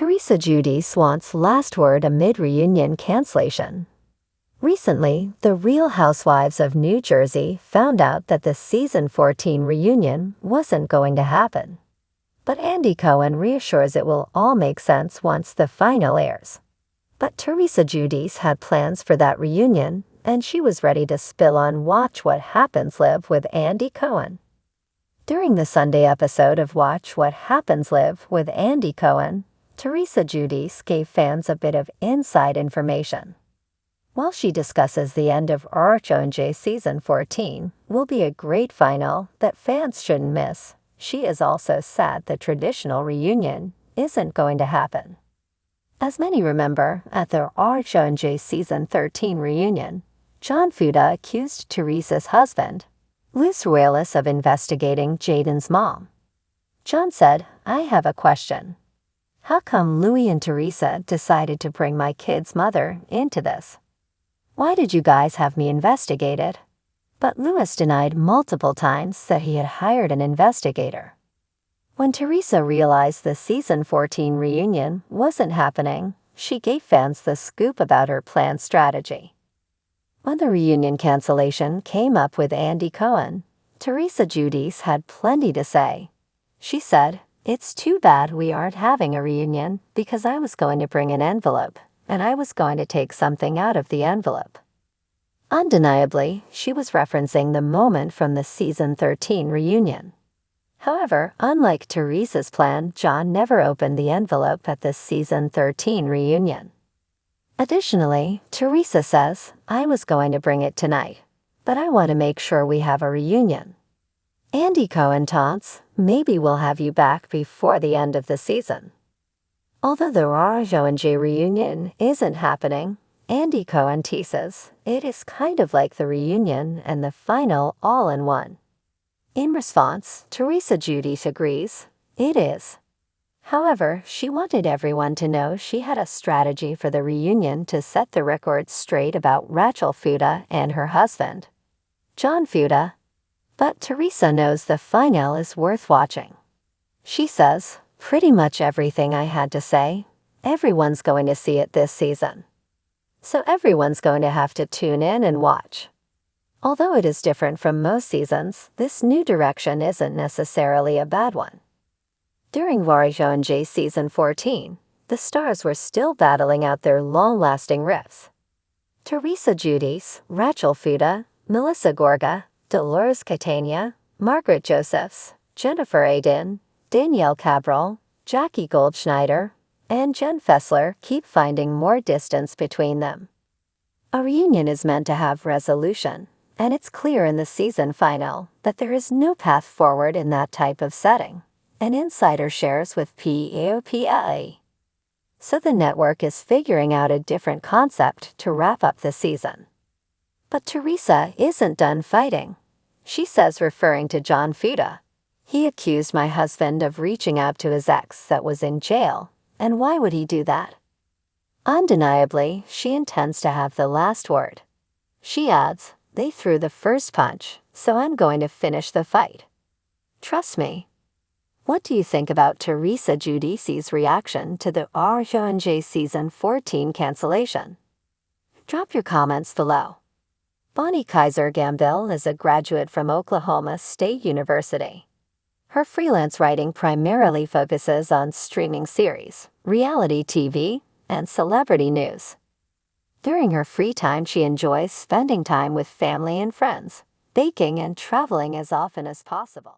Teresa Giudice wants last word amid reunion cancellation. Recently, the Real Housewives of New Jersey found out that the season 14 reunion wasn't going to happen. But Andy Cohen reassures it will all make sense once the final airs. But Teresa Giudice had plans for that reunion, and she was ready to spill on Watch What Happens Live with Andy Cohen. During the Sunday episode of Watch What Happens Live with Andy Cohen, Teresa Giudice gave fans a bit of inside information. While she discusses the end of RHONJ Season 14 will be a great final that fans shouldn't miss, she is also sad the traditional reunion isn't going to happen. As many remember, at the RHONJ Season 13 reunion, John Fuda accused Teresa's husband, Luis Ruelas, of investigating Jaden's mom. John said, "I have a question. How come Louis and Teresa decided to bring my kid's mother into this? Why did you guys have me investigated?" But Louis denied multiple times that he had hired an investigator. When Teresa realized the Season 14 reunion wasn't happening, she gave fans the scoop about her planned strategy. When the reunion cancellation came up with Andy Cohen, Teresa Giudice had plenty to say. She said, "It's too bad we aren't having a reunion because I was going to bring an envelope, and I was going to take something out of the envelope." Undeniably, she was referencing the moment from the Season 13 reunion. However, unlike Teresa's plan, John never opened the envelope at the Season 13 reunion. Additionally, Teresa says, "I was going to bring it tonight, but I want to make sure we have a reunion." Andy Cohen taunts, "Maybe we'll have you back before the end of the season." Although the RHONJ reunion isn't happening, Andy Cohen teases it is kind of like the reunion and the final all in one. In response, Teresa Giudice agrees, it is. However, she wanted everyone to know she had a strategy for the reunion to set the record straight about Rachel Fuda and her husband, John Fuda. But Teresa knows the final is worth watching. She says, "Pretty much everything I had to say, everyone's going to see it this season. So everyone's going to have to tune in and watch." Although it is different from most seasons, this new direction isn't necessarily a bad one. During RHONJ Season 14, the stars were still battling out their long-lasting rifts. Teresa Giudice, Rachel Fuda, Melissa Gorga, Dolores Catania, Margaret Josephs, Jennifer Aydin, Danielle Cabral, Jackie Goldschneider, and Jen Fessler keep finding more distance between them. A reunion is meant to have resolution, and it's clear in the season final that there is no path forward in that type of setting, an insider shares with POPA. So the network is figuring out a different concept to wrap up the season. But Teresa isn't done fighting. She says, referring to John Fuda, "He accused my husband of reaching out to his ex that was in jail, and why would he do that?" Undeniably, she intends to have the last word. She adds, "They threw the first punch, so I'm going to finish the fight. Trust me." What do you think about Teresa Giudice's reaction to the RHONJ Season 14 cancellation? Drop your comments below. Bonnie Kaiser Gambill is a graduate from Oklahoma State University. Her freelance writing primarily focuses on streaming series, reality TV, and celebrity news. During her free time, she enjoys spending time with family and friends, baking, and traveling as often as possible.